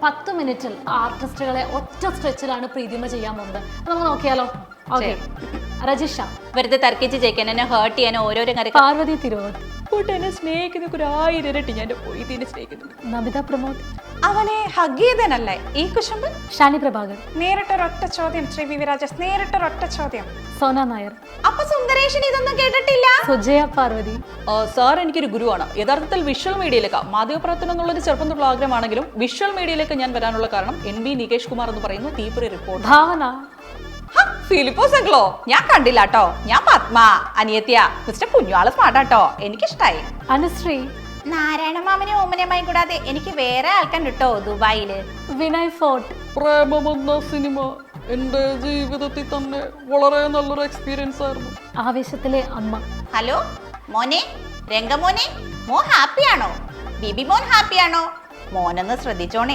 10 മിനിറ്റിൽ ആർട്ടിസ്റ്റുകളെ ഒറ്റ സ്ട്രെച്ചിലാണ് പ്രീതിമ ചെയ്യാൻ പോകുന്നത്. നമുക്ക് നോക്കിയാലോ? ഓക്കെ. രജിഷ വെറുതെ തർക്കിച്ച് ജയിക്കാൻ എന്നെ ഹേർട്ട് ചെയ്യാനോ ഓരോരോ കാര്യം. പാർവതി തിരുവോത്ത് എന്നെ സ്നേഹിക്കുന്ന 1000 ഇരട്ടി ഞാൻ പോയിതിനെ സ്നേഹിക്കുന്നു. നമിത പ്രമോദ് അവനെ ഹഗ് ചെയ്തനല്ലേ ഈ കുശുമ്പ്? ഷാനി പ്രഭാകർ നേരിട്ടൊരൊറ്റ ചോദ്യം ശ്രീ വി വി രാജേഷ്, നേരിട്ടൊരൊറ്റ ചോദ്യം. സോന നായർ. അപ്പൊ സുന്ദരേഷൻ ഇതൊന്നും കേട്ടിട്ടില്ല? സുജയ പാർവതി. സാർ എനിക്കൊരു ഗുരുവാണ്. യഥാർത്ഥത്തിൽ വിഷ്വൽ മീഡിയയിലേക്ക് മാധ്യമപ്രവർത്തനം എന്നുള്ളൊരു ചെറുപ്പം തൊട്ടുള്ള ആഗ്രഹമാണെങ്കിലും വിഷ്വൽ മീഡിയയിലേക്ക് ഞാൻ വരാനുള്ള കാരണം NB നികേഷ് കുമാർ എന്ന് പറയുന്നു തീപ്പൊരി റിപ്പോർട്ട്. ഭാവന. ഫിലിപ്പോസ് അഗ്ലോ ഞാൻ കണ്ടില്ല കേട്ടോ. ഞാൻ പത്മ അനിയത്തിയ. മിസ്റ്റർ കുഞ്ഞുവാള് സ്മാർട്ടാട്ടോ, എനിക്കിഷ്ടായി. അനുശ്രീ. നാരായണ മാമനെ ഓമനമായി കൂടാതെ എനിക്ക് വേറെ ആൾക്കാൻ കിട്ടോ ദുബായില്. വിനയ് ഫോർട്ട്. പ്രേമമെന്ന സിനിമ എന്റെ ജീവിതത്തിൽ തന്നെ വളരെ നല്ലൊരു എക്സ്പീരിയൻസ് ആയിരുന്നു. ആവേശത്തിലെ അമ്മ. ഹലോ മോനെ, രംഗമോനെ, മോ ഹാപ്പിയാണോ? ബിബി മോൻ ഹാപ്പിയാണോ? മോനൊന്ന് ശ്രദ്ധിച്ചോണേ.